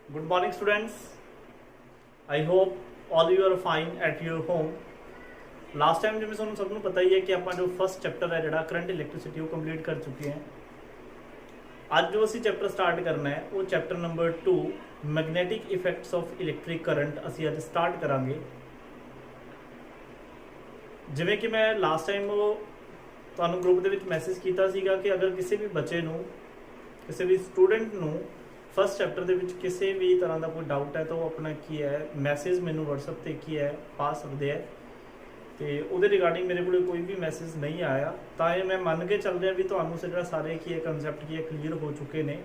Good morning, students. I hope all you are fine at your home. Last time जिवें तुहानूं सब नूं पता ही है कि आपां जो फस्ट चैप्टर है जिहड़ा करंट इलैक्ट्रिसिटी वो कंप्लीट कर चुके हैं। आज जो असीं चैप्टर स्टार्ट करना है वो chapter number 2 magnetic effects of electric current असीं अज स्टार्ट करांगे। जिवें कि मैं लास्ट टाइम तुहानूं ग्रुप दे विच मैसेज कीता सीगा कि अगर किसी भी बच्चे नूं किसी भी स्टूडेंट नूं फस्ट चैप्टर दे विच किसी भी तरह का कोई डाउट है तो वो अपना की है मैसेज मैनू वट्सएप ते की है पा सकते हैं। तो वो रिगार्डिंग मेरे को कोई भी मैसेज नहीं आया तो ये मैं मन के चल रहा भी तो सारे की है कंसैप्ट की है क्लीयर हो चुके हैं।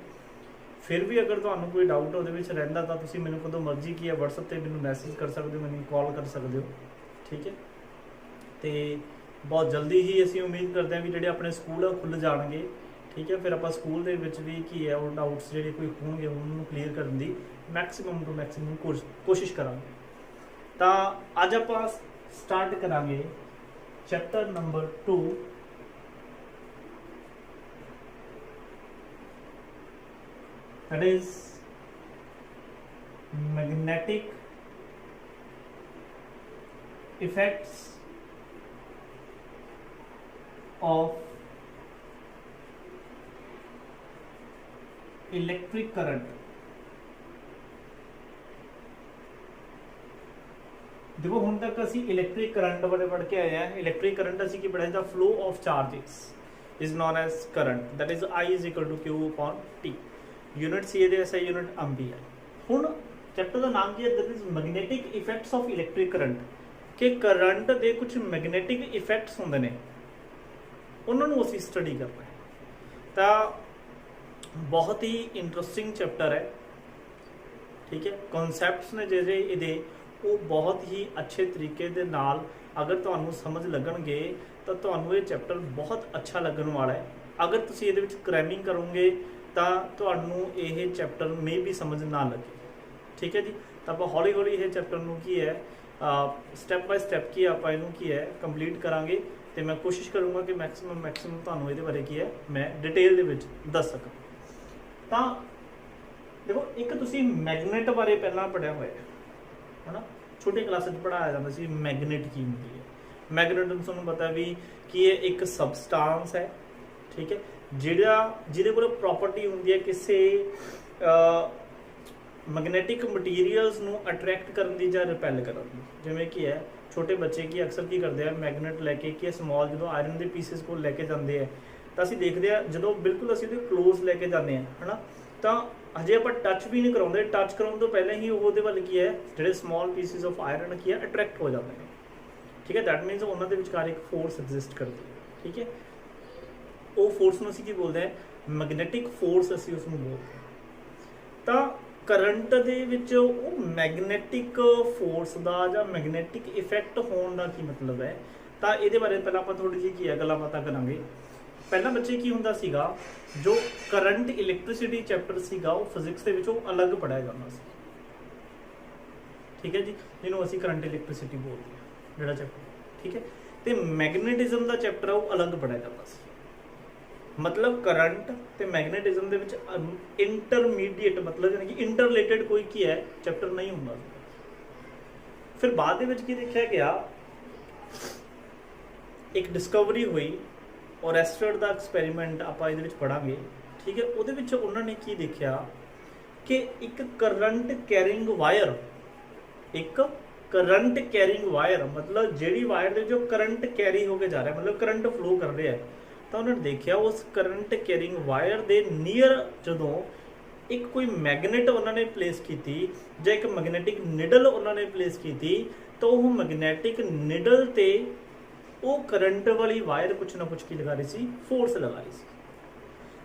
फिर भी अगर तो कोई डाउट वो रहा तो तुम मैंने कदों मर्जी की है वट्सएप पर मैंने मैसेज कर सकते हो, मैंने कॉल कर सकते हो। ठीक है, तो बहुत जल्दी ही असी उम्मीद करते हैं भी जो अपने स्कूल खुल जाएंगे। ठीक है, फिर आप स्कूल के भी की है वो डाउट्स जो कोई होंगे उन्होंने क्लीयर करने की मैक्सीमम टू मैक्सीमम कोशिश करा। तो अज आप स्टार्ट करांगे chapter number 2 that is magnetic effects of electric current. देखो हुण तक असी इलैक्ट्रिक करंट बारे पढ़ के आए हैं। इलैक्ट्रिक करंट असी की पढ़ा the flow of charges is known as current that is I is equal to Q upon T। Unit सी SI यूनिट एम्पीयर। हुण चैप्टर का नाम की है that is magnetic effects of electric current कि करंट के कुछ मैग्नेटिक इफेक्ट्स होंदे ने उन्होंने असी स्टडी करना है। तो बहुत ही इंटरेस्टिंग चैप्टर है। ठीक है, कॉन्सैप्ट्स ने जे ये वो बहुत ही अच्छे तरीके दे नाल अगर तुहानू समझ लगणगे तो तुहानू ये चैप्टर बहुत अच्छा लगन वाला है। अगर तुसीं इहदे विच क्रैमिंग करोगे तो तुहानू ये चैप्टर में भी समझ ना लगे। ठीक है जी, तो आप हौली हौली ये चैप्टर नू की है स्टैप बाय स्टैप की आप इनू की है कंप्लीट करांगे। तो मैं कोशिश करूँगा कि मैक्सीमम तुहानू इहदे बारे की है मैं डिटेल दे विच दस सकां। तो देखो एक तुसीं मैगनेट बारे पहला पढ़िया होया है ना, छोटी क्लास पढ़ाया जाता सी मैगनेट की होंगी है। मैगनेट तुहानू पता भी कि ये एक सबसटांस है। ठीक है, जिहदे कोल प्रॉपर्टी होंगी है किसी मैगनेटिक मटीरियल्स नू अट्रैक्ट करने की जां रिपैल करने की। जिवें कि है छोटे बच्चे की अक्सर की करते हैं मैगनेट लैके कि समॉल जो आयरन के पीसिस को लैके जाते हैं तो असीं देखते हैं जो बिल्कुल असीं क्लोज लैके जाते हैं है ना, तो हजे आप टच भी नहीं कराते, टच कराने तो पहले ही वो वाल की है जो स्मॉल पीसिस ऑफ आयरन की है अट्रैक्ट हो जाते हैं। ठीक है, दैट मीनस उन्होंने विचकार एक फोर्स एग्जिस्ट करती है। ठीक है, वो फोर्स में असीं की बोलते हैं मैगनेटिक फोर्स असीं उसनूं बोलते हैं। तो करंट दे विच वो मैगनेटिक फोर्स का जां मैगनेटिक इफैक्ट होने का की मतलब है। तो ये बारे पहले आप थोड़ी जी की है गल्लां बातां करांगे। पहला बच्चे की होंदा सीगा जो करंट इलैक्ट्रिसिटी चैप्टर सीगा वो फिजिक्स के विचों अलग पढ़ाया जाता सी। ठीक है जी, जिन्हों असीं करंट इलैक्ट्रिसिटी बोलते हैं जिहड़ा चैप्टर। ठीक है, तो मैगनेटिज्म का चैप्टर है वो अलग पढ़ाया जाता सी। मतलब करंट ते मैगनेटिज्म दे विच इंटरमीडिएट मतलब यानी कि इंटर रिलेटेड कोई की है चैप्टर नहीं होंदा। फिर बाद दे विच की देखा गया एक डिस्कवरी हुई और एस्ट्रॉयड का एक्सपैरीमेंट आप पढ़ांगे। ठीक है, वो उन्होंने की देखा कि एक करंट कैरिंग वायर मतलब जी वायर जो करंट कैरी होके जा रहा है मतलब करंट फ्लो कर रहा है। तो उन्होंने देखा उस करंट कैरिंग वायर के नीयर जो एक कोई मैगनेट उन्होंने प्लेस की थी या एक मैगनेटिक निडल उन्होंने प्लेस की थी, तो वो मैगनेटिक निडल ते वो करंट वाली वायर कुछ ना कुछ की लगा रही सी फोर्स लगा रही सी।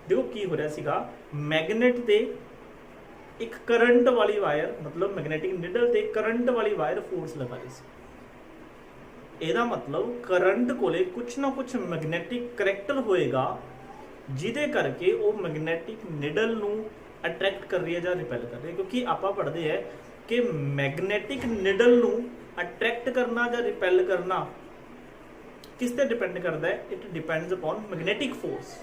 देखो की हो रहा सीगा मैगनेट ते एक करंट वाली वायर मतलब मैगनेटिक निडल ते करंट वाली वायर फोर्स लगा रही सी। एदा मतलब करंट कोले कुछ ना कुछ मैगनेटिक करैक्टर होएगा जिदे करके वो मैगनेटिक निडल नू अट्रैक्ट कर रही है या रिपेल कर रही है। क्योंकि आप पढ़ते हैं कि मैगनेटिक निडल नू अट्रैक्ट करना या रिपेल करना किस ते डिपेंड करता है, it depends upon magnetic force.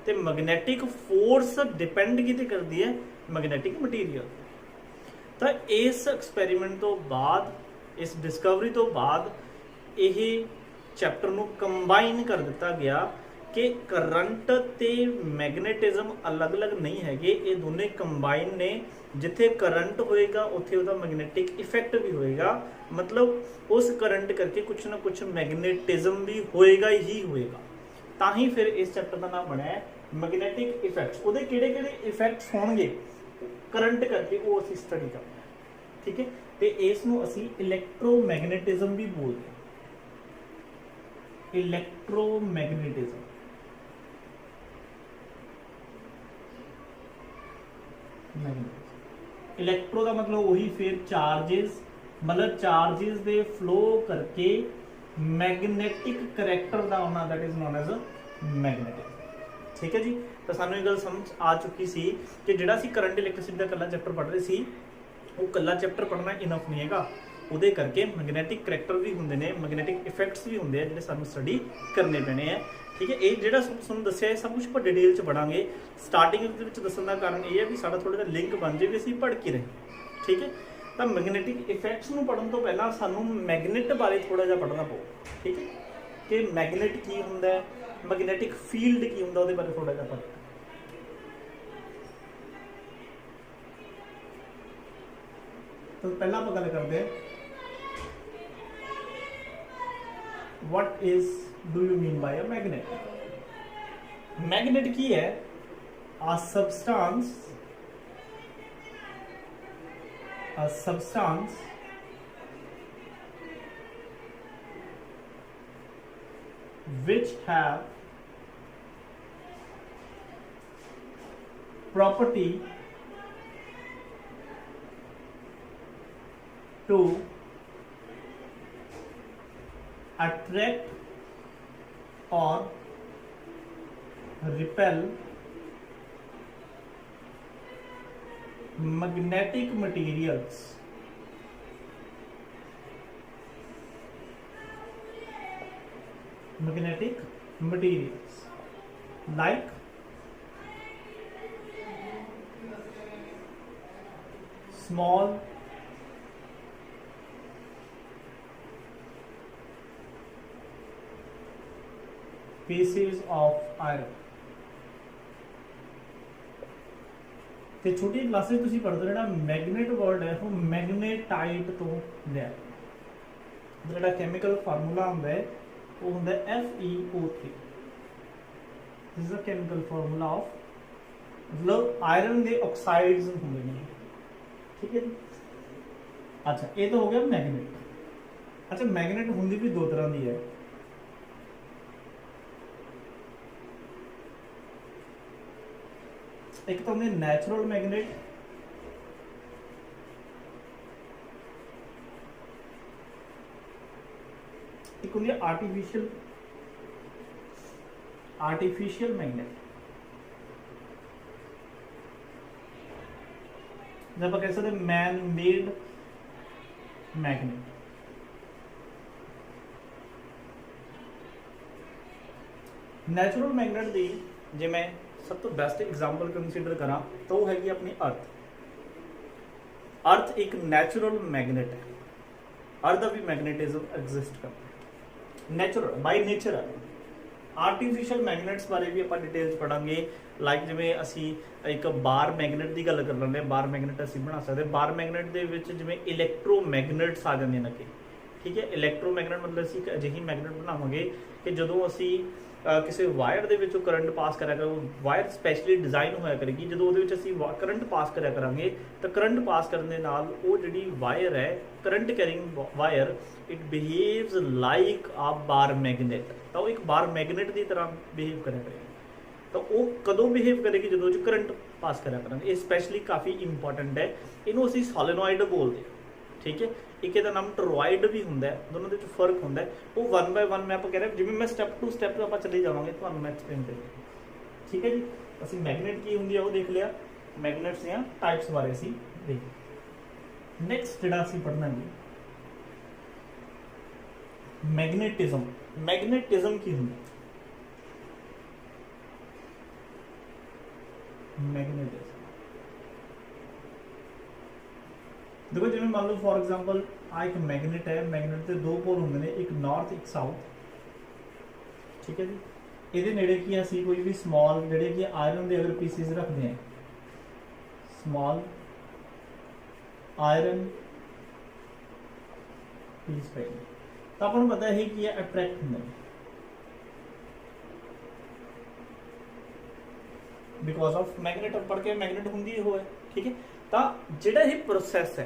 तो मैग्नेटिक फोर्स डिपेंड की करती है मैग्नेटिक मटीरियल। ਤਾਂ ਇਸ ਐਕਸਪੈਰੀਮੈਂਟ ਤੋਂ ਬਾਅਦ, ਇਸ ਡਿਸਕਵਰੀ ਤੋਂ ਬਾਅਦ ਇਹ ਚੈਪਟਰ ਨੂੰ ਕੰਬਾਈਨ ਕਰ ਦਿੱਤਾ ਗਿਆ ਕਿ ਕਰੰਟ ਤੇ ਮੈਗਨੇਟਿਜ਼ਮ ਅਲੱਗ-ਅਲੱਗ ਨਹੀਂ ਹੈਗੇ, ਇਹ ਦੋਨੇ ਕੰਬਾਈਨ ਨੇ। ਜਿੱਥੇ ਕਰੰਟ ਹੋਏਗਾ ਉੱਥੇ ਉਹਦਾ ਮੈਗਨੈਟਿਕ ਇਫੈਕਟ ਵੀ ਹੋਏਗਾ, मतलब उस करंट करके कुछ ना कुछ मैग्नेटिज्म भी होएगा ही होएगा। ਤਾਂ ਹੀ ਫਿਰ ਇਸ ਚੈਪਟਰ ਦਾ ਨਾਮ ਬਣਿਆ ਮੈਗਨੈਟਿਕ ਇਫੈਕਟਸ। ਉਹਦੇ ਕਿਹੜੇ-ਕਿਹੜੇ ਇਫੈਕਟਸ ਹੋਣਗੇ ਕਰੰਟ ਕਰਕੇ ਉਹ ਅਸੀਂ ਸਟੱਡੀ ਕਰਨਾ ਹੈ, ਠੀਕ ਹੈ। ਤੇ ਇਸ ਨੂੰ ਅਸੀਂ ਇਲੈਕਟ੍ਰੋਮੈਗਨੈਟਿਜ਼ਮ ਵੀ ਬੋਲਦੇ ਹਾਂ, ਇਲੈਕਟ੍ਰੋਮੈਗਨੈਟਿਜ਼ਮ। इलैक्ट्रो का मतलब वही फिर चार्जेस, मतलब चार्जेस दे फ्लो करके मैगनेटिक करैक्टर का होना, that is known as magnetic. ठीक है जी। तो सानू ये गल समझ आ चुकी सी कि जिहड़ा सी करंट इलैक्ट्रिसिटी का कला चैप्टर पढ़ रहे सी वो कला चैप्टर पढ़ना इनफ नहीं हैगा, ਉਹਦੇ ਕਰਕੇ मैगनेटिक करैक्टर भी होंगे ने, मैगनेटिक इफेक्ट्स भी होंगे जिहड़े सानू स्टडी करने पैने हैं। ठीक है। ये जिहड़ा तुहानू दस्सिया है सब कुछ ਆਪਾਂ डिटेल च पढ़ांगे। स्टार्टिंग ਦੇ ਵਿੱਚ ਦੱਸਣ ਦਾ ਕਾਰਨ ਇਹ ਹੈ ਵੀ ਸਾਡਾ ਥੋੜਾ ਜਿਹਾ ਲਿੰਕ ਬਣ ਜੇ ਵੀ ਅਸੀਂ ਪੜ੍ਹ ਕੇ ਰਹੇ। ਠੀਕ ਹੈ। ਤਾਂ ਮੈਗਨੈਟਿਕ ਇਫੈਕਟਸ ਨੂੰ ਪੜ੍ਹਨ ਤੋਂ ਪਹਿਲਾਂ ਸਾਨੂੰ ਮੈਗਨੇਟ ਬਾਰੇ ਥੋੜਾ ਜਿਹਾ ਪੜ੍ਹਨਾ ਪਊ। ਠੀਕ ਹੈ। ਕਿ ਮੈਗਨੇਟ ਕੀ ਹੁੰਦਾ ਹੈ, ਮੈਗਨੈਟਿਕ ਫੀਲਡ ਕੀ ਹੁੰਦਾ, ਉਹਦੇ ਬਾਰੇ ਥੋੜਾ ਜਿਹਾ ਪੜ੍ਹਨਾ। तो पहला आप गल करते हैं what is do you mean by a magnet. Magnet की है a substance which have property to attract or repel magnetic materials like small pieces of iron। ਤੇ ਛੋਟੀ ਕਲਾਸੇ ਤੁਸੀਂ ਪੜ੍ਹਦੇ ਜਿਹੜਾ ਮੈਗਨੇਟ ਵਰਡ ਹੈ ਉਹ ਮੈਗਨੇਟਾਈਟ ਤੋਂ ਲਿਆ। ਜਿਹੜਾ ਕੈਮੀਕਲ ਫਾਰਮੂਲਾ ਹੁੰਦਾ ਹੈ ਉਹ ਹੁੰਦਾ FeO3। This is a chemical formula of, ਮਤਲਬ ਆਇਰਨ ਦੇ ਆਕਸਾਈਡਸ ਹੁੰਦੇ ਨੇ। ਠੀਕ ਹੈ ਜੀ। ਅੱਛਾ ਇਹ ਤਾਂ ਹੋ ਗਿਆ ਮੈਗਨੇਟ। ਅੱਛਾ ਮੈਗਨੇਟ ਹੁੰਦੀ ਵੀ ਦੋ ਤਰ੍ਹਾਂ ਦੀ ਹੈ। एक तो हमने नेचुरल मैग्नेट, एक होंगे आर्टिफिशियल मैग्नेट। जब आप कह सकते man made magnet. Natural magnet दी जे मैं सब तो बेस्ट एग्जाम्पल कंसीडर करा तो वो हैगी अपनी अर्थ। अर्थ एक नेचुरल मैग्नेट है। अर्थ का भी मैग्नेटिज्म एग्जिस्ट करता है, नेचुरल बाय नेचर है। आर्टिफिशियल मैग्नेट्स बारे भी आप डिटेल्स पढ़ांगे। लाइक जिवें असी एक बार मैग्नेट की गल कर लेंगे, बार मैग्नेट असी बना सकते। बार मैग्नेट दे विच जिवें इलैक्ट्रोमैग्नेट्स आ जाते हैं। ठीक है। इलैक्ट्रोमैग्नेट मतलब असी एक अजिही मैग्नेट बनावांगे कि जदों असी किसी वायर दे विचों करंट पास करा कर, वायर स्पैशली डिजाइन होया करेगी। जो असी करंट पास करा करांगे तो करंट पास करने नाल वो जिहड़ी वायर है, current carrying wire, it behaves like a bar magnet. तो एक बार मैग्नेट की तरह बिहेव करा करेगी। तो वो कदों बिहेव करेगी जो करंट पास करा करांगे। ये स्पैशली काफ़ी इंपॉर्टेंट है। इनू असी सोलेनॉइड बोलते हैं। ठीक है। एक इहदा नाम टोरॉइड भी हुंदा है। दोनों दे विच फर्क हुंदा है। वो 1 बाय 1 मैं आप कह रहे जिवें मैं स्टैप टू स्टैप आप चले जावांगे तुहानूं मैं एक्सप्लेन करूंगा। ठीक है जी। असीं मैग्नेट की हुंदी है वो देख लिया, मैग्नेट्स दियां टाइप्स बारे असीं देख। नैक्सट जिहड़ा असीं पढ़ना जी मैग्नेटिज्म। मैग्नेटिज्म की हुंदा मैग्नेटिज्म। देखो जिवें मान लो फॉर एग्जांपल आ एक मैगनेट है, मैगनेट के दो पोल होंगे ने, एक नॉर्थ एक साउथ, ठीक है जी। ਇਹਦੇ ਨੇੜੇ ਕੀ ਅਸੀਂ ਕੋਈ ਵੀ ਸਮਾਲ ਜਿਹੜੇ ਕਿ ਆਇਰਨ ਦੇ ਅਗਰ ਪੀਸਿਸ ਰੱਖਦੇ ਹਾਂ, ਸਮਾਲ ਆਇਰਨ ਪੀਸ ਪਏ ਤਾਂ ਆਪਾਂ ਨੂੰ ਪਤਾ ਹੈ ਕੀ ਹੈ, ਅਟਰੈਕਟ ਹੁੰਦੇ ਨੇ बिकॉज ऑफ मैगनेट। पढ़ के मैगनेट होंगी हो है, ठीक है। तो जिहड़ा ये प्रोसैस है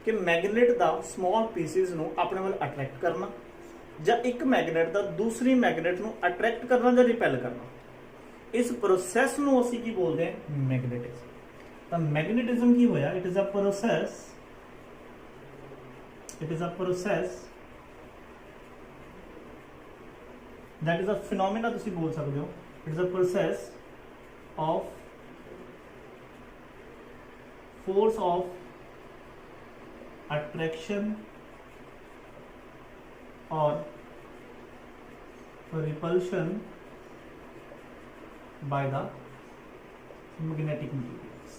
कि मैगनेट का स्मॉल पीसिस नूं अपने वाल अट्रैक्ट करना, ਜਾਂ एक मैगनेट का दूसरी मैगनेट नूं अट्रैक्ट करना ਜਾਂ रिपैल करना, इस प्रोसैस नूं असीं की बोलते हैं मैगनेटिज्म। तो मैगनेटिज्म की होया, it is a process, it is a process that is a phenomena, तुसीं बोल सकते हो it is a process of force of attraction or repulsion by the magnetic materials।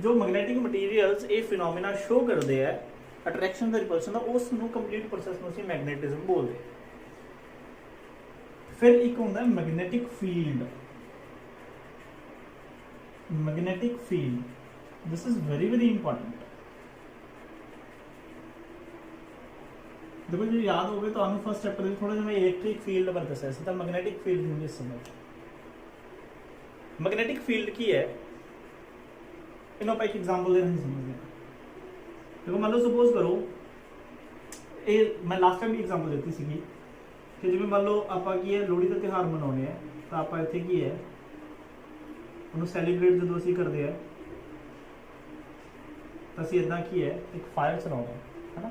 जो मैग्नेटिक मटीरियल्स ये फिनोमिना शो करते हैं अट्रैक्शन का repulsion का, उस कंप्लीट प्रोसैस में मैगनेटिज्म बोलते हैं। फिर एक होता है magnetic field. Magnetic field this is very very important. देखो जो याद हो गए तो आने फर्स्ट चैप्टर में थोड़ा मैं इलेक्ट्रिक फील्ड पर दसा सी, तो मैग्नेटिक फील्ड मुझे समझ। मैग्नेटिक फील्ड की है, इन्हों पर एक एग्जाम्पल देना समझते हैं। देखो मान लो सपोज करो ये मैं लास्ट टाइम भी एग्जाम्पल देती सी कि जिवें मान लो आप की है लोहड़ी का त्यौहार मनाने हैं, तो आप इत्थे की है उन्होंने सैलीब्रेट जो असीं करते हैं तो असीं इदां की है एक फायर चलाउंदे है ना,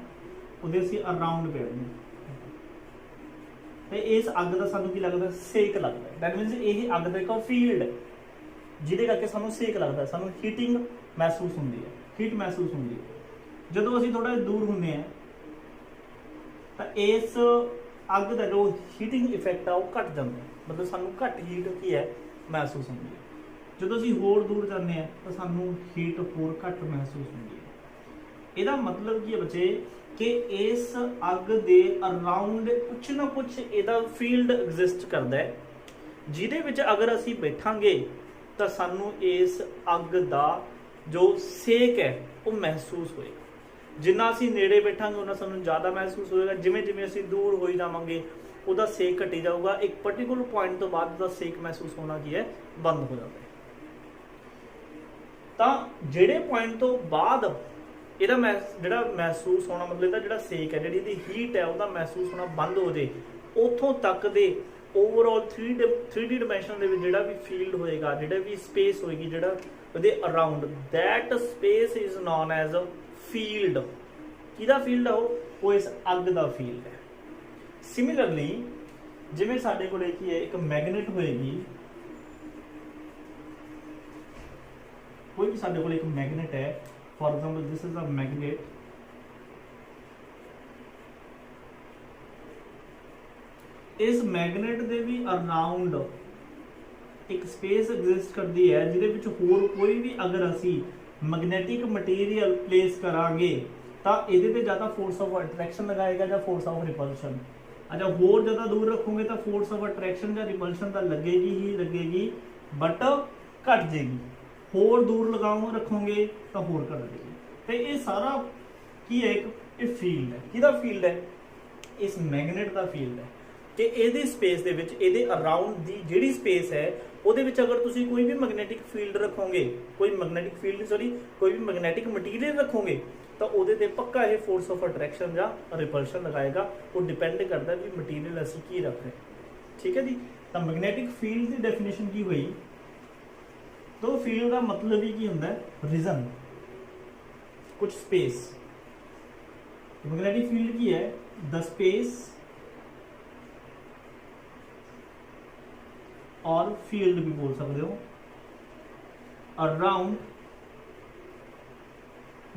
उहदे असीं अराउंड पेड़ने ते इस अग का सानूं की लगदा सेक लगदा है। दैट मीनस यही अग का एक फील्ड है जिहदे करके सानूं सेक लगदा, सानूं हीटिंग महसूस हुंदी है, हीट महसूस हुंदी है। ਜਦੋਂ ਅਸੀਂ ਥੋੜਾ दूर ਹੁੰਦੇ हैं ਤਾਂ ਇਸ ਅੱਗ ਦਾ ਜੋ ਹੀਟਿੰਗ ਇਫੈਕਟ ਆ ਉਹ ਘਟ ਜਾਂਦਾ, ਮਤਲਬ ਸਾਨੂੰ ਘੱਟ ਹੀਟ ਕੀ ਹੈ ਮਹਿਸੂਸ ਹੁੰਦੀ ਹੈ। ਜਦੋਂ ਅਸੀਂ ਹੋਰ ਦੂਰ ਜਾਂਦੇ ਹਾਂ ਤਾਂ ਸਾਨੂੰ ਹੀਟ ਹੋਰ ਘੱਟ ਮਹਿਸੂਸ ਹੁੰਦੀ ਹੈ। ਇਹਦਾ ਮਤਲਬ ਕੀ ਹੈ ਬੱਚੇ ਕਿ ਇਸ ਅੱਗ ਦੇ ਅਰਾਊਂਡ ਕੁਛ ਨਾ ਕੁਛ ਇਹਦਾ ਫੀਲਡ ਐਗਜ਼ਿਸਟ ਕਰਦਾ ਹੈ, ਜਿਹਦੇ ਵਿੱਚ ਅਗਰ ਅਸੀਂ ਬੈਠਾਂਗੇ ਤਾਂ ਸਾਨੂੰ ਇਸ ਅੱਗ ਦਾ ਜੋ ਸੇਕ ਹੈ ਉਹ ਮਹਿਸੂਸ ਹੋਏਗਾ। जिन्ना असीं नेड़े बैठांगे उन्ना सानूं ज़्यादा महसूस होएगा, जिवें जिवें असीं दूर होई जावांगे उहदा सेक घटी जाऊगा। एक पर्टिकुलर पॉइंट तो बाद उहदा सेक महसूस होना की है बंद हो जाता है। तो जिहड़े पॉइंट तो बाद इहदा जिहड़ा महसूस होना, मतलब इहदा जिहड़ा सेक है, जिहड़ी इहदी हीट है उहदा महसूस होना बंद हो जाए, उत्थों तक दे ओवरऑल 3D डिमेंशन दे विच जिहड़ा भी फील्ड होएगा, जिहड़ा भी स्पेस होएगी, जिहड़ा उहदे around, that space is known as field. किहदा फील्ड है वो इस अग का फील्ड है। सिमिलरली जिवें साडे कोल की है एक मैगनेट होएगी, कोई भी साडे कोल एक मैगनेट है, for example this is a magnet, इस मैगनेट दे भी अराउंड एक स्पेस एग्जिस्ट करती है जिहदे विच होर कोई भी अगर असी मैग्नेटिक मटीरियल प्लेस करांगे तो ये ज़्यादा फोर्स ऑफ अट्रैक्शन लगाएगा या फोर्स ऑफ रिपल्शन। अच्छा होर ज़्यादा दूर रखोगे तो फोर्स ऑफ अट्रैक्शन या रिपल्शन तो लगेगी ही लगेगी, बट घट जाएगी। होर दूर लगाओ रखोगे तो होर घट जाएगी। तो ये सारा की है एक फील्ड है, किहदा फील्ड है, इस मैगनेट का फील्ड है कि ये स्पेस दे विच ये अराउंड दी जिहड़ी स्पेस है ਉਹਦੇ ਵਿੱਚ अगर तुसी कोई भी मैग्नेटिक फील्ड रखोगे, कोई मैग्नेटिक फील्ड सॉरी कोई भी मैग्नेटिक मटीरियल रखोगे तो ਉਹਦੇ ਤੇ पक्का ये फोर्स ऑफ अट्रैक्शन या रिपल्शन लगाएगा। वो डिपेंड करता है भी मटीरियल असी की रख रहे हैं, ठीक है जी। तो मैग्नेटिक फील्ड की डेफिनेशन की हुई, तो फील्ड का मतलब ही की होंदा है रीजन, कुछ स्पेस। मैग्नेटिक फील्ड की है द स्पेस और फील्ड भी बोल सकते हो around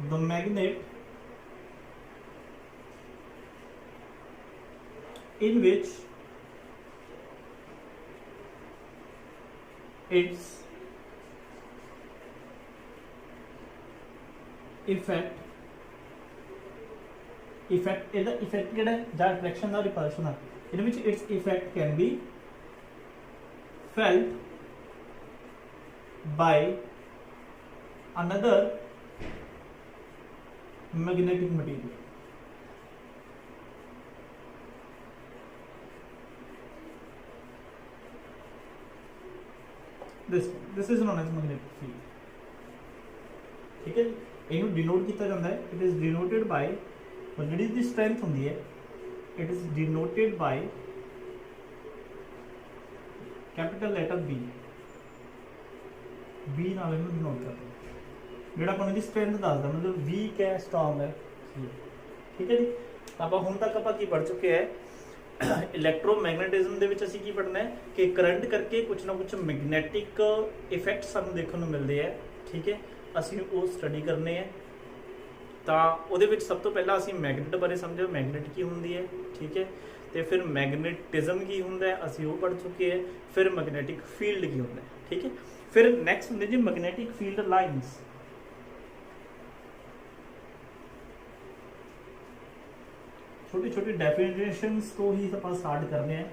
the magnet in which its effect ਇਹਦਾ ਇਫੈਕਟ ਕਿਹੜਾ ਹੈ ਜਾਂ ਅਟਰੈਕਸ਼ਨ ਦਾ ਰਿਪਲਸ਼ਨ ਦਾ ਇਹਦੇ ਵਿੱਚ its effect can be felt by another magnetic material. This is known as magnetic field. ठीक है, ਇਹਨੂੰ डिनोट ਕੀਤਾ ਜਾਂਦਾ ਹੈ. It is denoted by ਜਿਹੜੀ ਦੀ strength ਹੁੰਦੀ ਹੈ, it is denoted by capital letter B. B ਨਾਲ ਇਹਨੂੰ डिनोट ਕਰਦੇ ਹਾਂ. ਜਿਹੜਾ ਆਪਾਂ ਨੂੰ ਦੀ strength ਦੱਸਦਾ ਮਤਲਬ weak ਹੈ strong ਹੈ. ਠੀਕ ਹੈ ਜੀ, ਆਪਾਂ ਹੁਣ ਤੱਕ ਆਪਾਂ ਕੀ ਪੜ੍ਹ ਚੁੱਕੇ ਹੈ ਇਲੈਕਟ੍ਰੋਮੈਗਨੇਟਿਜ਼ਮ ਦੇ ਵਿੱਚ ਅਸੀਂ ਕੀ ਪੜ੍ਹਨਾ ਹੈ ਕਿ ਕਰੰਟ ਕਰਕੇ ਕੁਝ ਨਾ ਕੁਝ ਮੈਗਨੈਟਿਕ ਇਫੈਕਟ ਸਾਨੂੰ ਦੇਖਣ ਨੂੰ ਮਿਲਦੇ ਹੈ. ਠੀਕ ਹੈ, ਅਸੀਂ ਉਹ ਸਟੱਡੀ ਕਰਨੇ ਹੈ. ਤਾਂ ਉਹਦੇ ਵਿੱਚ ਸਭ ਤੋਂ ਪਹਿਲਾਂ ਅਸੀਂ ਮੈਗਨੇਟ ਬਾਰੇ ਸਮਝੋ, ਮੈਗਨੇਟ ਕੀ ਹੁੰਦੀ ਹੈ. ਠੀਕ ਹੈ, ਤੇ ਫਿਰ ਮੈਗਨੇਟਿਜ਼ਮ ਕੀ ਹੁੰਦਾ ਹੈ ਅਸੀਂ ਉਹ ਪੜ੍ਹ ਚੁੱਕੇ ਹੈ. ਫਿਰ ਮੈਗਨੈਟਿਕ ਫੀਲਡ ਕੀ ਹੁੰਦਾ ਹੈ. ਠੀਕ ਹੈ, ਫਿਰ ਨੈਕਸਟ ਹੁੰਦੇ ਜੀ ਮੈਗਨੈਟਿਕ ਫੀਲਡ ਲਾਈਨਸ. छोटी छोटी डेफिनेशंस तो ही ਆਪਾਂ ਸਟਾਰਟ ਕਰਨੇ ਆ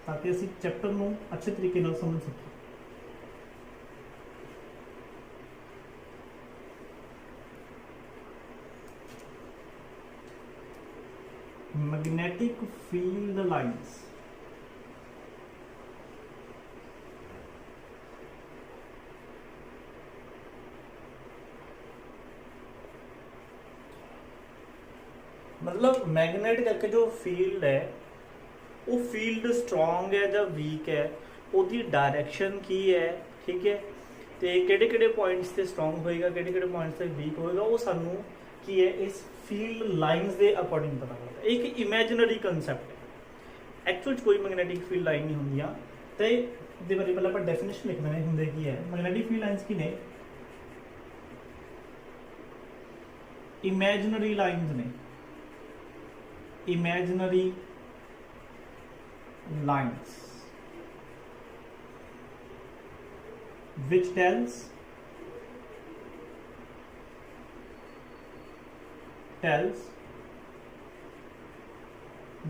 ਤਾਂ ਕਿ ਅਸੀਂ ਚੈਪਟਰ ਨੂੰ ਅੱਛੇ ਤਰੀਕੇ ਨਾਲ ਸਮਝ ਸਕੀਏ. Magnetic field lines. मतलब मैगनेट करके जो फील्ड है वो फील्ड स्ट्रॉन्ग है ਜਾਂ ਵੀਕ ਹੈ, ਉਹਦੀ ਡਾਇਰੈਕਸ਼ਨ ਕੀ ਹੈ. ਠੀਕ ਹੈ, ਤੇ ਕਿਹੜੇ ਕਿਹੜੇ ਪੁਆਇੰਟਸ ਤੇ ਸਟਰੋਂਗ ਹੋਏਗਾ, ਕਿਹੜੇ ਕਿਹੜੇ ਪੁਆਇੰਟਸ ਤੇ ਵੀਕ ਹੋਏਗਾ, ਉਹ ਸਾਨੂੰ ਕੀ ਹੈ ਇਸ ਫੀਲਡ ਲਾਈਨਸ ਦੇ ਅਕੋਰਡਿੰਗ ਪਤਾ ਲੱਗਦਾ. ਇੱਕ ਇਮੇਜਿਨਰੀ ਕਨਸੈਪਟ ਹੈ, ਐਕਚੁਅਲ 'ਚ ਕੋਈ ਮੈਗਨੈਟਿਕ ਫੀਲਡ ਲਾਈਨ ਨਹੀਂ ਹੁੰਦੀਆਂ. ਤੇ ਇਹਦੇ ਬਾਰੇ ਪਹਿਲਾਂ ਆਪਾਂ ਡੈਫੀਨੇਸ਼ਨ ਲਿਖ ਲੈਣੇ ਹੁੰਦੇ ਕੀ ਹੈ. ਮੈਗਨੈਟਿਕ ਫੀਲਡ ਲਾਈਨਸ ਕੀ ਨੇ? ਇਮੇਜਿਨਰੀ ਲਾਈਨਸ ਨੇ. imaginary lines which tells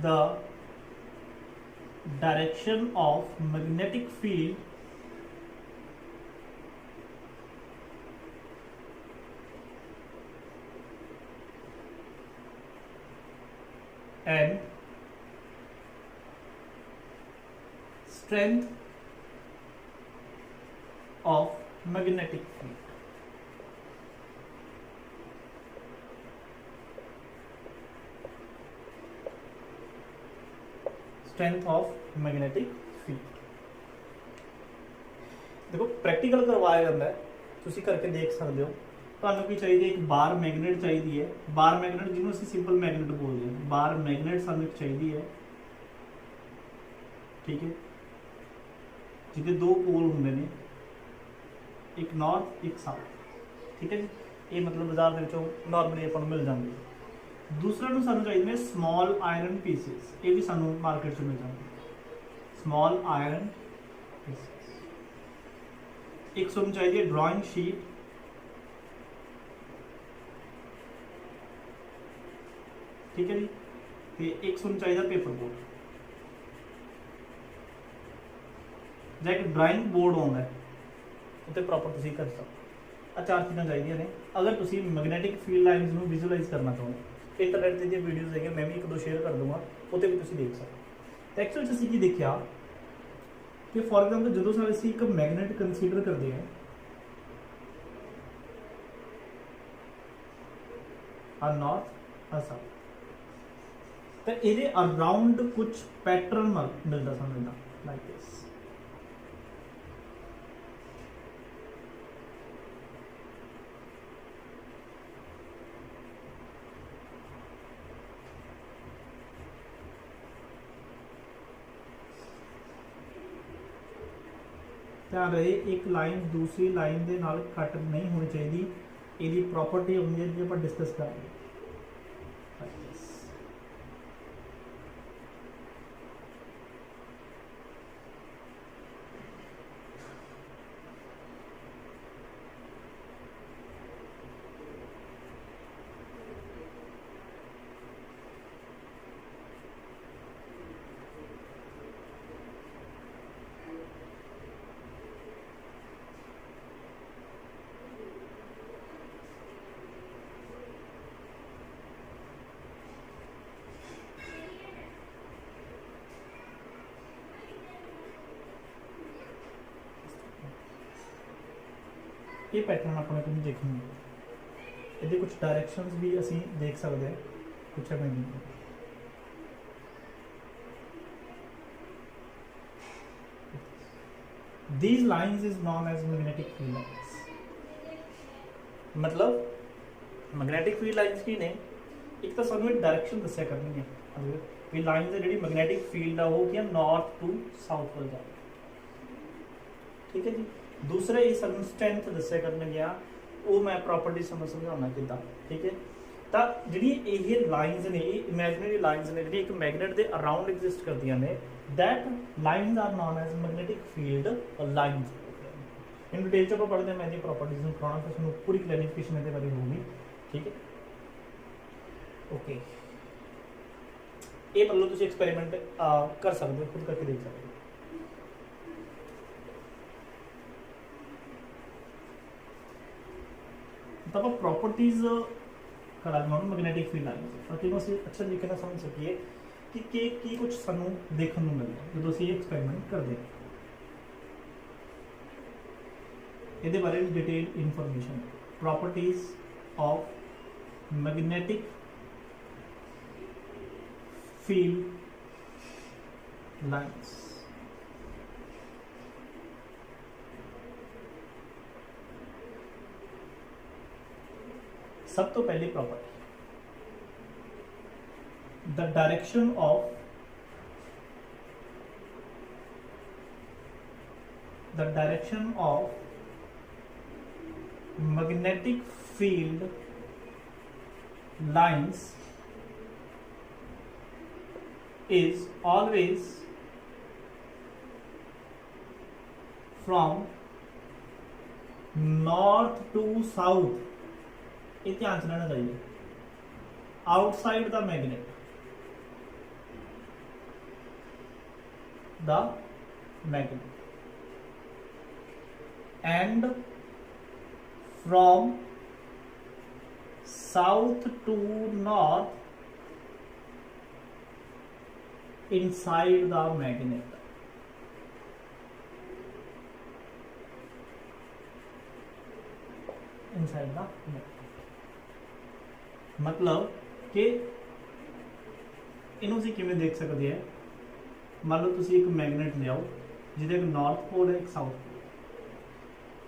the direction of magnetic field and strength of magnetic field. Strength of magnetic field. देखो प्रैक्टिकल करवाया जाता है, तुसी करके देख सकते हो. ਤੁਹਾਨੂੰ ਕੀ ਚਾਹੀਦੀ ਹੈ? ਇੱਕ ਬਾਰ ਮੈਗਨੇਟ ਚਾਹੀਦੀ ਹੈ. ਬਾਰ ਮੈਗਨੇਟ ਜਿਹਨੂੰ ਅਸੀਂ ਸਿੰਪਲ ਮੈਗਨੇਟ ਬੋਲਦੇ ਹਾਂ, ਬਾਰ ਮੈਗਨੇਟ ਸਾਨੂੰ ਇੱਕ ਚਾਹੀਦੀ ਹੈ. ਠੀਕ ਹੈ, ਜਿਹਦੇ ਦੋ ਪੋਲ ਹੁੰਦੇ ਨੇ, ਇੱਕ ਨਾਰਥ ਇੱਕ ਸਾਊਥ. ਠੀਕ ਹੈ ਜੀ, ਇਹ ਮਤਲਬ ਬਾਜ਼ਾਰ ਦੇ ਵਿੱਚੋਂ ਨਾਰਮਲੀ ਆਪਾਂ ਨੂੰ ਮਿਲ ਜਾਂਦੀ ਹੈ. ਦੂਸਰਾ ਨੂੰ ਸਾਨੂੰ ਚਾਹੀਦੇ ਨੇ ਸਮਾਲ ਆਇਰਨ ਪੀਸਿਸ. ਇਹ ਵੀ ਸਾਨੂੰ ਮਾਰਕੀਟ 'ਚ ਮਿਲ ਜਾਂਦੇ ਸਮਾਲ ਆਇਰਨ ਪੀਸਿਸ. ਇੱਕ ਸਾਨੂੰ ਚਾਹੀਦੀ ਹੈ ਡਰਾਇੰਗ ਸ਼ੀਟ. ठीक है जी, तो एक सुन चाहिए पेपर बोर्ड ਜਾਂ एक ड्राइंग बोर्ड आउंदा है उत्ते प्रॉपर तुसीं कर सकते. आ चार चीज़ां चाहिए ने अगर तुसीं मैगनैटिक फील्ड लाइनस नूं विजुअलाइज करना चाहुंदे. इंटरनेट ते वीडियोज़ है, मैं भी एक दो शेयर कर दूंगा, उत्ते भी तुसीं देख सकते. एक्चुअल च असीं की देखिया कि फॉर एग्जाम्पल जदों असीं एक मैगनेट कंसीडर करते हैं आ नॉर्थ आ साउथ, तो ये अराउंड कुछ पैटर्न मिलता समझना लाइक दिस. ध्यान रहे एक लाइन दूसरी लाइन के नाल कट नहीं होनी चाहिए. ये प्रॉपर्टी होंगी है जो आप डिस्कस कर रहे हैं. ये पैटर्न अपने को देखने ये कुछ डायरेक्शंस भी असी देख सकते हैं कुछ है These lines is known as magnetic field lines. मतलब magnetic field lines की ने एक तो सानू एक डायरेक्शन दस्या करनी है भी लाइन दी जिहड़ी magnetic field आ वो क्या नॉर्थ टू साउथ वाल जाए ठीक है जी दूसरा ये सानू स्ट्रेंथ दस्या करने गया वो मैं प्रॉपर्टी समझाना किदा ठीक है ਤਾਂ ਜਿਹੜੀ ਇਹ ਲਾਈਨਸ ਨੇ ਇਹ ਇਮੇਜਿਨਰੀ ਲਾਈਨਸ ਨੇ ਜਿਹੜੀ ਇੱਕ ਮੈਗਨੇਟ ਦੇ ਅਰਾਊਂਡ ਐਗਜ਼ਿਸਟ ਕਰਦੀਆਂ ਨੇ that lines are known as magnetic field lines in detail ਚ ਆਪਾਂ ਪੜ੍ਹਦੇ ਹਾਂ ਮੈਂ ਇਹਦੀ ਪ੍ਰੋਪਰਟੀਜ਼ ਨੂੰ ਕਰਾਉਣਾ ਫਿਰ ਤੁਹਾਨੂੰ ਪੂਰੀ ਕਲੈਰੀਫਿਕੇਸ਼ਨ ਇਹਦੇ ਬਾਰੇ ਹੋਊਗੀ ਠੀਕ ਹੈ ਓਕੇ ਇਹ ਮਤਲਬ ਤੁਸੀਂ ਐਕਸਪੈਰੀਮੈਂਟ ਕਰ ਸਕਦੇ ਹੋ ਖੁਦ ਕਰਕੇ ਦੇਖ ਸਕਦੇ ਹੋ ਤਾਂ ਆਪਾਂ ਪ੍ਰੋਪਰਟੀਜ਼ मैग्नेटिक फील्ड लाइन्स ताकि ਅਸੀਂ ਅੱਛਾ ਤਰੀਕੇ ਨਾਲ ਸਮਝ ਸਕੀਏ ਕਿ ਕੀ ਕੁਝ ਸਾਨੂੰ ਦੇਖਣ ਨੂੰ ਮਿਲਦਾ ਜਦੋਂ ਅਸੀਂ ਐਕਸਪੈਰੀਮੈਂਟ ਕਰਦੇ ਹਾਂ ਇਹਦੇ ਬਾਰੇ detail information properties of magnetic field lines सब तो पहली property the direction of magnetic field lines is always from north to south ये ध्यान से रहना चाहिए outside the magnet and from south to north inside the magnet inside the magnet मतलब कि इनू ਅਸੀਂ ਕਿਵੇਂ ਦੇਖ ਸਕਦੇ ਹਾਂ मान लो ਤੁਸੀਂ ਇੱਕ ਮੈਗਨੇਟ ਲਿਆਓ ਜਿਹਦੇ ਇੱਕ ਨਾਰਥ ਪੋਲ ਹੈ ਇੱਕ ਸਾਊਥ ਪੋਲ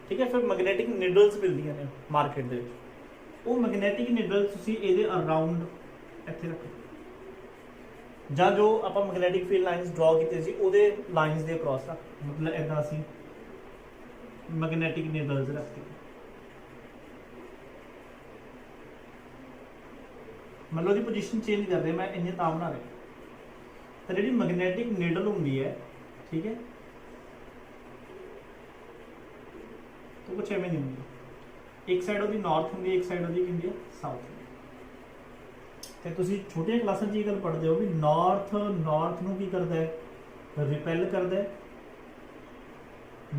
ਠੀਕ ਹੈ ਫਿਰ ਮੈਗਨੈਟਿਕ ਨੀਡਲਸ ਮਿਲਦੀਆਂ ਨੇ ਮਾਰਕੀਟ ਦੇ ਵਿੱਚ ਉਹ ਮੈਗਨੈਟਿਕ ਨੀਡਲ ਤੁਸੀਂ ਇਹਦੇ ਅਰਾਊਂਡ ਇੱਥੇ ਰੱਖੋ ਜਾਂ ਜੋ ਆਪਾਂ ਮੈਗਨੈਟਿਕ ਫੀਲਡ ਲਾਈਨਸ ਡਰਾ ਕੀਤੇ ਸੀ ਉਹਦੇ ਲਾਈਨਸ ਦੇ ਅਕ੍ਰੋਸ ਰੱਖ ਮਤਲਬ ਇਦਾਂ ਅਸੀਂ ਮੈਗਨੈਟਿਕ ਨੀਡਲਸ ਰੱਖਦੇ मतलब ਉਹਦੀ ਪੋਜੀਸ਼ਨ ਚੇਂਜ ਕਰ ਰਹੇ ਮੈਂ ਇੰਨੇ ਤਾਂ ਬਣਾ ਰਿਹਾ ਤਾਂ ਜਿਹੜੀ ਮੈਗਨੈਟਿਕ ਨੀਡਲ ਹੁੰਦੀ ਹੈ ਠੀਕ ਹੈ ਤਾਂ ਕੁਝ ਐਵੇਂ ਨਹੀਂ ਹੁੰਦੀ ਇੱਕ ਸਾਈਡ ਉਹਦੀ ਨਾਰਥ ਹੁੰਦੀ ਹੈ ਇੱਕ ਸਾਈਡ ਉਹਦੀ ਹੁੰਦੀ ਹੈ ਸਾਊਥ ਤੇ ਤੁਸੀਂ ਛੋਟੀਆਂ ਕਲਾਸਾਂ 'ਚ ਇਹ ਗੱਲ ਪੜ੍ਹਦੇ ਹੋ ਵੀ ਨਾਰਥ ਨੂੰ ਕੀ ਕਰਦਾ ਹੈ ਰਿਪੈਲ ਕਰਦਾ ਹੈ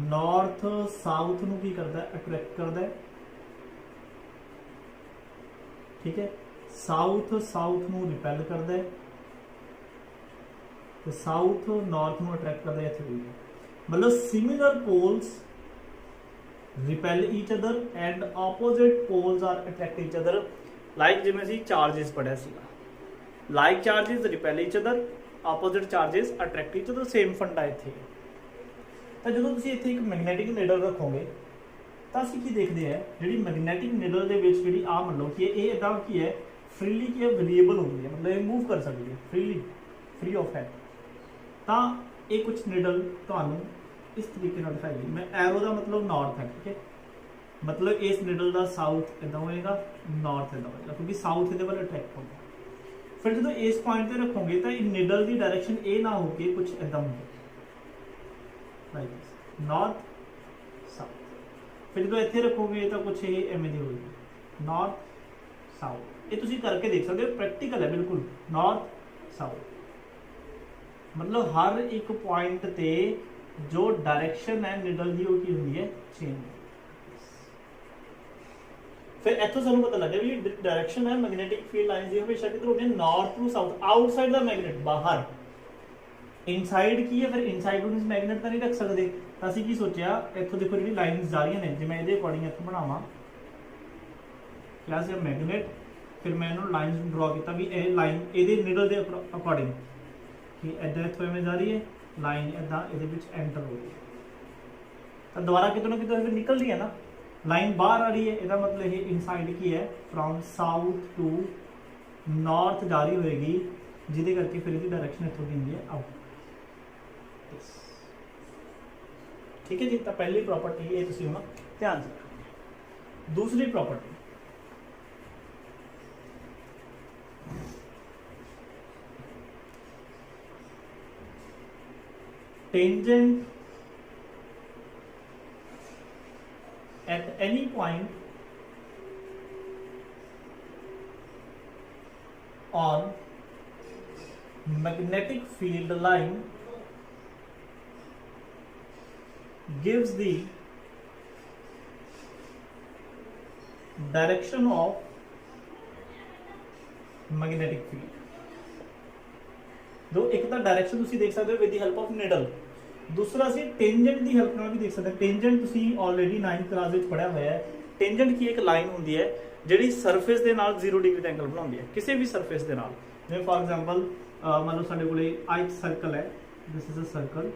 ਨਾਰਥ ਸਾਊਥ ਨੂੰ ਕੀ ਕਰਦਾ ਹੈ ਅਟਰੈਕਟ ਕਰਦਾ ਹੈ ਠੀਕ ਹੈ ਸਾਊਥ ਨੂੰ ਰਿਪੈਲ ਕਰਦਾ ਹੈ ਤੇ ਸਾਊਥ ਨਾਰਥ ਨੂੰ ਅਟਰੈਕਟ ਕਰਦਾ ਹੈ ਇੱਥੇ ਵੀ ਮਤਲਬ similar poles repel each other and opposite poles are attract each other like ਜਿਵੇਂ ਅਸੀਂ ਚਾਰजेस ਪੜਿਆ ਸੀਗਾ like charges repel each other opposite charges attract each other same funda ਇੱਥੇ ਤਾਂ ਜਦੋਂ ਤੁਸੀਂ ਇੱਥੇ ਇੱਕ ਮੈਗਨੈਟਿਕ ਨੀਡਲ ਰੱਖੋਗੇ ਤਾਂ ਅਸੀਂ ਕੀ ਦੇਖਦੇ ਆ ਜਿਹੜੀ ਮੈਗਨੈਟਿਕ ਨੀਡਲ ਦੇ ਵਿੱਚ ਜਿਹੜੀ ਆ ਮੰਨ ਲਓ ਕਿ ਇਹ ਇਦਾਂ ਕੀ ਹੈ फ्रीली की वेरिएबल होती है मतलब ये मूव कर सकती है फ्री ऑफ हैंड तो ये कुछ नीडल ਤੁਹਾਨੂੰ इस तरीके दिखाई मैं एरो का मतलब नॉर्थ है ठीक है मतलब इस नीडल का साउथ इदा होएगा नॉर्थ इदा होएगा क्योंकि साउथ ये वाल अट्रैक्ट होगा फिर जो इस पॉइंट पर रखोगे तो नीडल की डायरेक्शन ये ना होके कुछ इदा होगा नॉर्थ साउथ फिर जो इतने रखोगे तो कुछ ये एवं की होगी नॉर्थ साउथ ये तुसी करके देख सकते हो प्रैक्टिकल है बिल्कुल नॉर्थ साउथ मतलब हर एक पॉइंट ते जो डायरेक्शन है नीडल की वो की होती है चेंज फिर इत्थों सानू पता लगे भी डायरेक्शन है मैग्नेटिक फील्ड लाइंस की हमेशा किधर होती है north to south outside the magnet बाहर ਇਨਸਾਈਡ ਕੀ ਹੈ, ਫਿਰ ਇਨਸਾਈਡ ਨੂੰ ਮੈਗਨੇਟ ਤਾਂ ਨਹੀਂ ਰੱਖ ਸਕਦੇ, ਤਾਂ ਅਸੀਂ ਕੀ ਸੋਚਿਆ, ਇੱਥੋਂ ਦੇਖੋ ਜਿਹੜੀ ਲਾਈਨਸ ਜਾ ਰਹੀਆਂ ਨੇ, ਜੇ ਮੈਂ ਇਹਦੇ ਅਕੋਰਡਿੰਗ ਇੱਥੋਂ ਬਣਾਵਾਂ क्लास मैगनेट, फिर मैं इन्होंने लाइन्स ड्रॉ किया भी ये लाइन ये निडल के अकॉर्डिंग कि इधर इतों इवें जा रही है लाइन इदा ये एंटर हो गई, तो दोबारा कितों ना कितों फिर निकल रही है ना, लाइन बाहर आ रही है, इसका मतलब ये इनसाइड की है फ्रॉम साउथ टू नॉर्थ जा रही होएगी, जिहदे करके फिर इसकी डायरेक्शन इतों की होंगी है आउट। ठीक है जी, तो पहली प्रॉपर्टी ये तुसीं हुण ध्यान से रखो। दूसरी property tangent at any point on magnetic field line gives the direction of magnetic field। दो एक तो डायरेक्शन तुसी देख सकते हो with the help of needle, दूसरा सी टेंजेंट की हेल्प नाल भी देख सकते हैं। टेंजेंट तुसी ऑलरेडी 9th क्लास में पढ़िया होया है। टेंजेंट की एक लाइन होंदी है जिहड़ी सरफेस दे नाल 0 डिग्री दा एंगल बनाउंदी है, किसी भी सरफेस दे नाल। जिवें फॉर एग्जांपल मान लो साडे कोले एक सर्कल है, दिस इज अ सर्कल,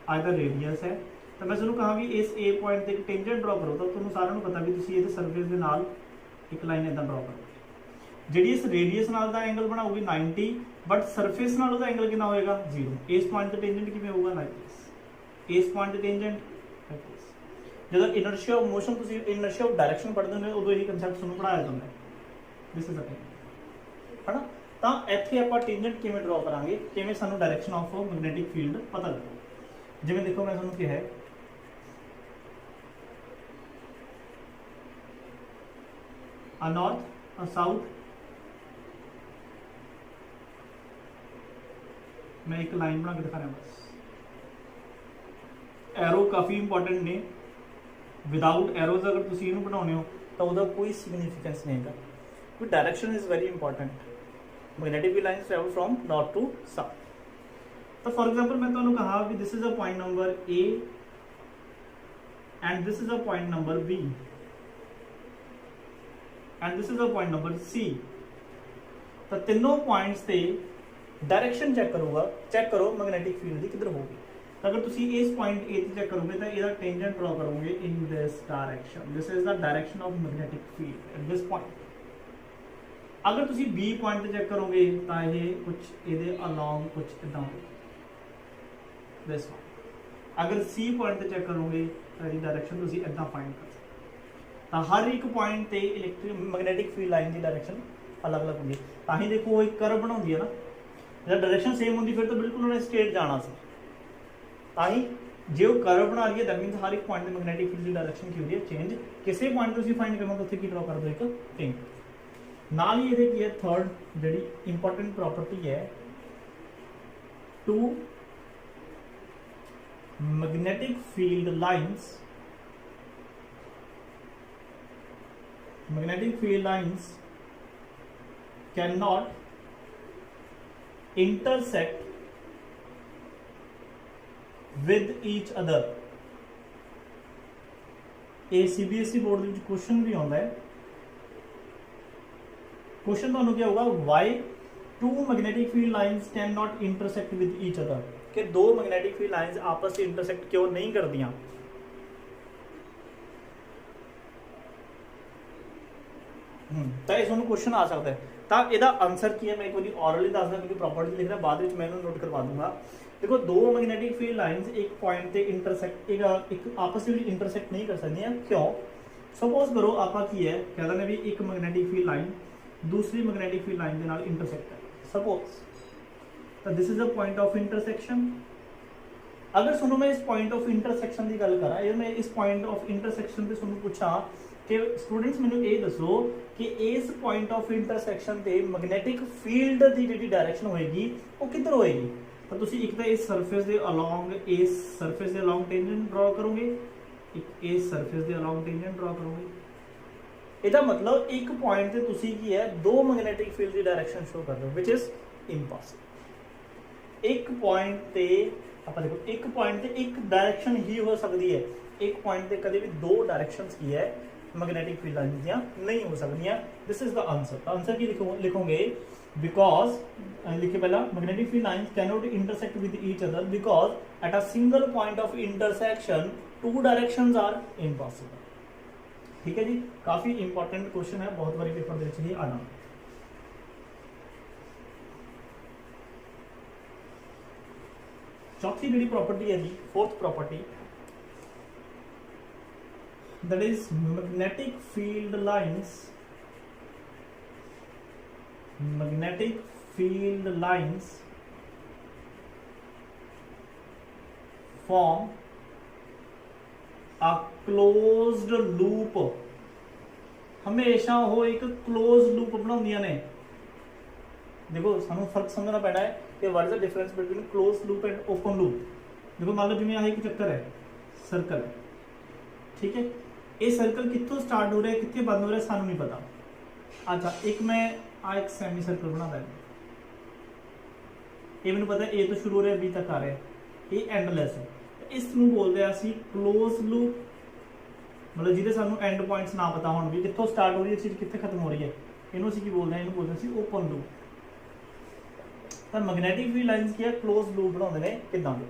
आई दा रेडियस है, तो मैं तुहानूं कहां भी इस ए पॉइंट ते एक टेंजेंट ड्रॉ करो, तो तुहानूं सारिआं नूं पता भी तुसी इहदे सरफेस दे नाल एक लाइन इदां ड्रॉ करो, जिहड़ी इस रेडियस नाल दा एंगल बनाऊगी 90, बट सरफेस नाल उहदा एंगल कितना होएगा 0। इस पॉइंट ते टेंजेंट किवें होगा लाइक दिस, इस पॉइंट ते टेंजेंट लाइक दिस। जदों इनर्शिया ऑफ मोशन तुसीं इनर्शिया ऑफ डायरेक्शन पढ़दे हो उदों यही कंसेप्ट तुहानूं पढ़ाया जांदा है, दिस इज अ टेंजेंट है ना। तां इत्थे आपां टेंजेंट किवें ड्रॉ करांगे, किवें सानूं डायरेक्शन ऑफ मैग्नेटिक फील्ड पता लगेगा। जिवें देखो मैं तुहानूं कहा है अ नॉर्थ अ साउथ, मैं एक लाइन बना के दिखा रहा हूं बस। एरो काफ़ी इंपॉर्टेंट ने, विदाउट एरोज अगर तुम इनू बनाने हो तो उसका कोई सिग्निफिकेंस नहीं है। But direction is very important. Magnetic lines travel from north to south. तो फॉर एग्जांपल मैं तुहानू कहा कि this is a point number A and this is a point number B and this is a point number C. तो तीनों points से direction check करूंगा, check करो मैग्नेटिक फील्ड की किधर होगी। तो अगर तुम इस पॉइंट ए चेक करोगे तो इसका टेंजेंट ड्रॉ करोगे in this direction, this is the direction of magnetic field at this point. अगर तुम बी पॉइंट चेक करोगे तो ये कुछ ये अलॉन्ग कुछ इदा होगा दिस वन। अगर सी पॉइंट चेक करोगे तो इसकी डायरेक्शन तुम इदा फाइंड कर सकते। तो हर एक पॉइंट से इलैक्ट्रिक मैग्नेटिक फील्ड लाइन की डायरेक्शन अलग अलग होगी। ताही देखो वो एक कर्व बनाती है ना, जब डायरेक्शन सेम होती फिर तो बिल्कुल उन्होंने स्ट्रेट जाना सी। ताही जो कर्व बना रही है दैट मीनस हर एक पॉइंट में मैग्नेटिक फील्ड की डायरेक्शन की होती है चेंज। किसी पॉइंट को फाइंड करना तो उत्थे की ड्रॉ कर दो एक थिंग। नाल ही ये है थर्ड जी इंपॉर्टेंट प्रॉपर्टी है two magnetic field lines, magnetic field lines can not intersect with each other। ये CBSE बोर्ड में क्वेश्चन भी आता है। क्वेश्चन तो क्या होगा, why two magnetic field lines can not intersect with each other, कि दो मैग्नेटिक फील्ड लाइंस आपस में इंटरसेक्ट क्यों नहीं करदियां। तो इस क्वेश्चन आ सकता है। तो यदा आंसर की है मैं एक बार ऑरली दसदा क्योंकि प्रॉपर्टी लिख रहा, बाद मैं नोट करवा दूंगा। देखो दो मैग्नेटिक फील्ड लाइन्स एक पॉइंट से इंटरसेक्ट एक आपस में इंटरसेक्ट नहीं कर सकती, क्यों। सपोज करो आपा की है कहते हैं भी एक मैग्नेटिक फील्ड लाइन दूसरी मैग्नेटिक फील्ड लाइन के नाल इंटरसेक्ट है सपोज, तो this is a point of intersection. अगर सुनो मैं इस पॉइंट ऑफ इंटरसेक्शन की गल करा, मैं इस पॉइंट ऑफ इंटरसेक्शन से तुहानू पूछा कि स्टूडेंट्स मैंने ये दसो कि इस पॉइंट ऑफ इंटरसेक्शन से मैग्नेटिक फील्ड की जी डायरेक्शन होएगी वो किधर होएगी। तो तुसी एक तो इस सरफेस के अलॉन्ग इस सरफेस के अलॉन्ग टेंजेंट ड्रॉ करोगे, एक इस सरफेस के अलॉन्ग टेंजेंट ड्रॉ करोगे। इसका मतलब एक पॉइंट से तुसी की है दो मैग्नेटिक फील्ड की डायरेक्शन शो कर रहे हो, विच इज इम्पॉसिबल। एक पॉइंट ते ਆਪਾਂ देखो एक पॉइंट ते एक डायरेक्शन ही हो सकती है, एक पॉइंट ते कभी भी दो डायरेक्शंस की है मैग्नेटिक फील्ड लाइंस दियां नहीं हो सकती। दिस इज द आंसर की लिखोगे बिकॉज लिखे पहला magnetic field lines cannot intersect with each other because at a single point of intersection two directions are impossible. ठीक है जी, काफी इंपॉर्टेंट क्वेश्चन है, बहुत बारी पेपर दे ही आना। चौथी जी प्रॉपर्टी है जी, fourth property, that is magnetic field lines form a closed loop। हमेशा वो एक क्लोज लूप बनाउंदियां ने। देखो सानू फर्क समझना पैना है कि what is the difference between close loop and open loop. देखो मान लो जिवें आह एक चक्कर है, सर्कल है, ठीक है, ये सर्कल कितों स्टार्ट हो रहा है कितने बंद हो रहा है सानू नहीं पता। अच्छा एक मैं एक सैमी सर्कल बना दैन, ये मैंने पता है ए तो शुरू हो रहा है बी तक आ रहा है, ये एंडलैस है, इस नूं बोलते हैं असीं क्लोज लूप, मतलब जिहदे सानू एंड पॉइंट्स ना पता होण भी कितों स्टार्ट हो रही है चीज़ कित्थे खत्म हो रही है, इहनूं असीं की बोलते हैं, इहनूं बोलते हैं असीं ओपन लूप। तो मैग्नेटिक फील्ड लाइन्स की है क्लोज लूप बनाउंदे ने किदां दे,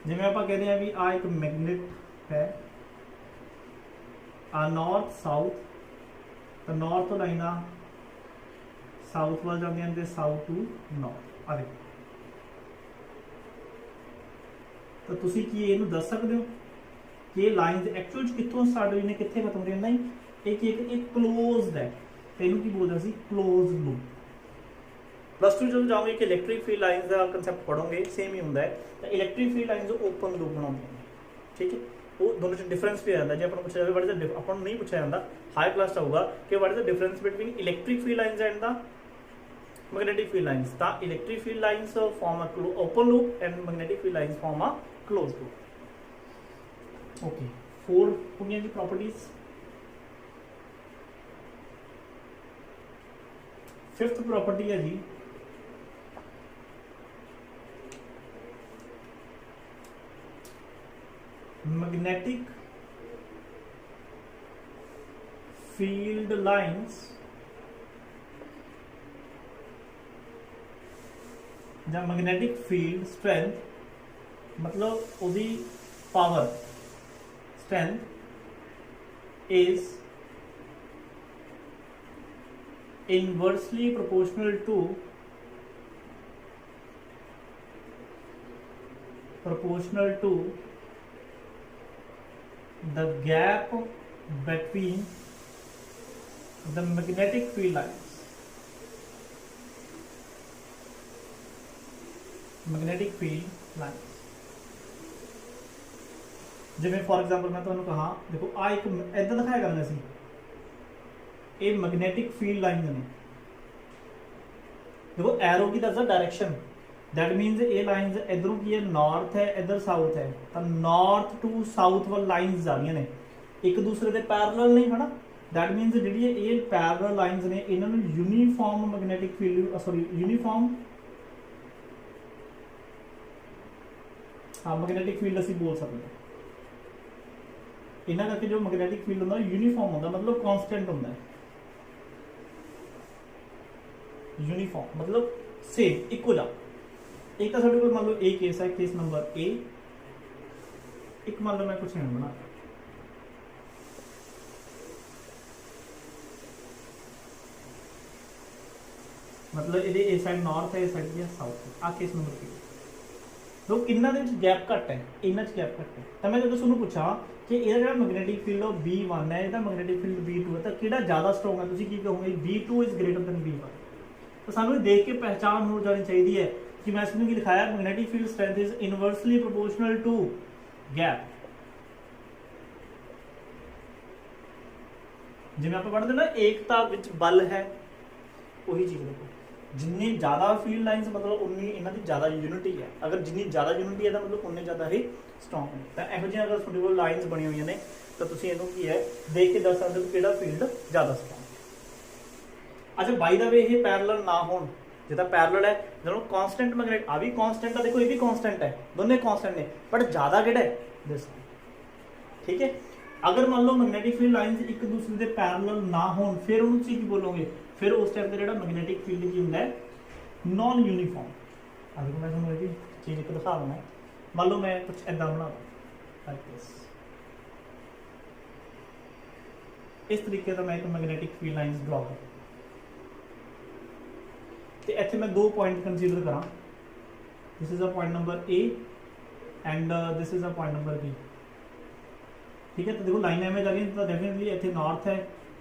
जिवें आपां कहदे हैं भी आ एक मैगनेट है, आ नॉर्थ साउथ, तो नॉर्थ लाइना साउथ वाल जांदियां ते साउथ टू नॉर्थ। आ देखो तो तुसी की इहनूं दस सकदे हो कि ये लाइन्स एक्चुअल च कित्थों स्टार्ट हुई ने कित्थे खत्म हो रही नहीं, एक क्लोज्ड है, तो इहनूं की बोलदे असीं क्लोज लूप। प्लस टू जो जाओगे कि इलैक्ट्रिक फील्ड लाइन्स का कंसैप्ट पढ़ोगे सेम ही होंदा है, तो electric field lines open loop बनाउंदियां ने, ठीक है, वो दोनों च डिफरेंस भी आ जाता है। जो अपन पूछा जाए व्हाट इज द अपन नहीं पूछा जाता, हाई क्लास का होगा कि what is the difference between electric field lines and the magnetic field lines. The electric field lines form a open loop and magnetic field lines form a close loop. Okay, 4 हो गया जी properties. Fifth property है जी magnetic field lines या magnetic field strength, मतलब उसकी power strength is inversely proportional to the gap between the magnetic field lines। Magnetic field lines जिवें for example मैं तुहानूं कहा देखो आ एक इदां दिखाया करना सी, ये मैग्नेटिक फील्ड लाइन ने, देखो एरो की दसदा डायरेक्शन, दैट मीनस ये लाइन्स इधरों की है नॉर्थ है इधर साउथ है, तो नॉर्थ टू साउथ वाल लाइन्स जा रही ने, एक दूसरे के पैरेलल नहीं है ना, दैट मीनस जिहड़ी ये पैरेलल लाइन्स ने इन्हां नूं uniform magnetic field sorry uniform magnetic field असीं बोल सकते हैं। इन्हां करके जो मैग्नेटिक फील्ड होंदा यूनीफॉर्म होंदा, मतलब कॉन्स्टेंट होंदा है, यूनीफॉर्म मतलब सेम इक्वल जा। एक तो साढ़े को मान लो ए केस है, केस नंबर ए, एक मान लो मैं कुछ नहीं बना, मतलब ए साइड नॉर्थ है, ए साइड की साउथ है, आ केस नंबर ए। तो इन्हां दे विच गैप घट है, इन्हां च गैप घट है, तो मैं जो तुहानूं पूछा कि इहदा जिहड़ा मैग्नेटिक फील्ड है B1 है, इहदा मैग्नेटिक फील्ड B2 है, तो किहड़ा ज़्यादा स्ट्रॉन्ग है, तुसीं की कहोगे B2 is greater then B1। तो सानूं देख के पहचान हो जानी चाहिए है कि मैं इसमें लिखाया magnetic field strength is inversely proportional to gap. जिवें आप पढ़ते ना एकता विच बल है, वही चीज देखो, जिन्नी ज्यादा फील्ड लाइन्स मतलब उन्नी इन्हां दी ज्यादा यूनिटी है, अगर जिन्नी ज्यादा यूनिटी है तो मतलब उन्ने ज्यादा ही स्ट्रॉन्ग है। तो इहो जिहियां अगर तुहाडे कोल लाइन्स बनी हुई ने तो तुसीं इहनूं की है देख के दस सकदे हो किहड़ा फील्ड ज्यादा स्ट्रॉन्ग है। अच्छा बाय द वे ये पैरेलल ना होण ਜੇ ਤਾਂ ਪੈਰਲਲ ਹੈ दोनों कांस्टेंट मैग्नेट आ भी कांस्टेंट है, देखो ये भी कांस्टेंट है, दोनों कांस्टेंट ने, बट ज्यादा किहड़ा है दिस। ठीक है, अगर मान लो मैग्नेटिक फील्ड लाइंस एक दूसरे के पैरेलल ना होण फिर उहनूं तुसीं की बोलोगे, फिर उस टाइप का जिहड़ा मैग्नेटिक फील्ड की हुंदा है नॉन यूनीफॉर्म। अगर मैं तुहानूं ये चीज़ एक दिखा दूँ, मान लो मैं कुछ इदां बना लाइक दिस, इस तरीके का मैं एक मैग्नेटिक फील्ड लाइंस ड्रॉ करूँ तो इत्थे मैं दो पॉइंट कंसीडर करा, this is a point number A and this is a point number B. ठीक है, तो देखो लाइन एवं जा रही है, तो डेफिनेटली इत्थे नॉर्थ है,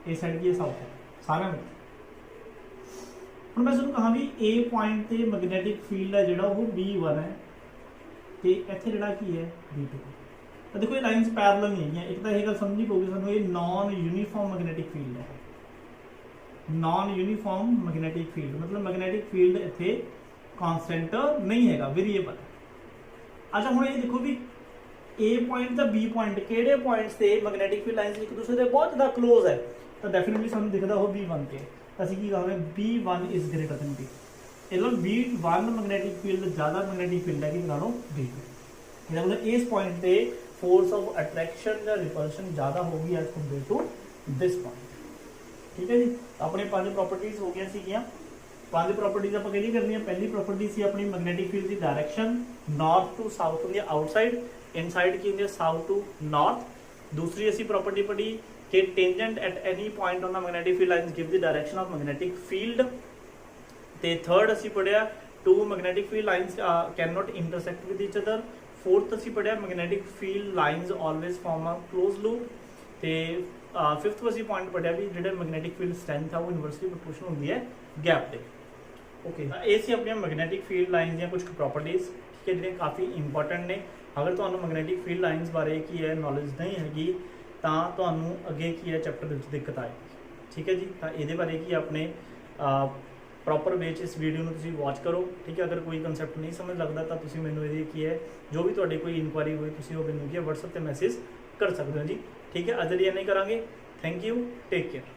ए साइड की साउथ है सारा में। हुण मैं तुहानूं कहा भी ए पॉइंट ते मैग्नेटिक फील्ड है जिहड़ा वो B1 है, तो इत्थे जिहड़ा की है B2। तो देखो ये लाइन्स पैरेलल नहीं है, एक तो ये गल समझनी पऊगी सानूं, ये नॉन यूनीफॉर्म मैग्नेटिक फील्ड है। नॉन यूनीफॉर्म मैग्नेटिक फील्ड मतलब मैग्नेटिक फील्ड इत्थे कांस्टेंट नहीं है, वेरीएबल है। अच्छा हुण ये देखो भी ए पॉइंट तो बी पॉइंट किहड़े पॉइंट्स ते मैग्नेटिक फील्ड लाइन्स एक दूसरे के बहुत ज़्यादा क्लोज है, तो डेफिनेटली सानूं दिखदा वो B1 ते, असीं की कहांगे B1 is greater than B। मतलब B1 मैग्नेटिक फील्ड ज़्यादा मैग्नेटिक फील्ड है कि नालों B2। मतलब इस पॉइंट ते फोर्स ऑफ अट्रैक्शन या रिपल्शन ज़्यादा होगी as compare to this point. ठीक है जी, अपने 5 प्रॉपर्टीज हो गई सीगियां। 5 प्रॉपर्टीज आप किहड़ी करनी है, पहली प्रॉपर्टी सी अपनी मैग्नेटिक फील्ड की डायरेक्शन नॉर्थ टू साउथ होंदी है आउटसाइड, इनसाइड की होंदी है साउथ टू नॉर्थ। दूसरी असी प्रॉपर्टी पढ़ी कि tangent at any point on the magnetic field lines give the direction of magnetic field. ते थर्ड असी पढ़िया two magnetic field lines can not intersect with each other. Fourth असी पढ़िया magnetic field lines always form a close loop. ते fifth असी point पढ़िया भी जो मैग्नेटिक फील्ड स्ट्रेंथ है वो इनवर्सली प्रोपोर्शनल होंदी है गैप के। ओके, ये सी अपन मैग्नेटिक फील्ड लाइन्स दी कुछ प्रॉपर्टीज, ठीक है, जिहड़े काफ़ी इंपॉर्टेंट ने। अगर तुहानूं मैग्नेटिक फील्ड लाइन्स बारे की है नॉलेज नहीं हैगी तां तुहानूं अगे की है चैप्टर विच दिक्कत आएगी। ठीक है जी, तो ये बारे की अपने प्रॉपर वे इस वीडियो में तुसीं वॉच करो। ठीक है, अगर कोई कंसैप्ट नहीं समझ लगता तो तुसीं मैनूं इहदी की है जो भी तुहाडी कोई इनक्वायरी होई तुसीं वो मैनूं की व्हाट्सएप ते मैसेज कर सकते हो जी। ठीक है, अज दी नहीं करांगे। Thank you, take care.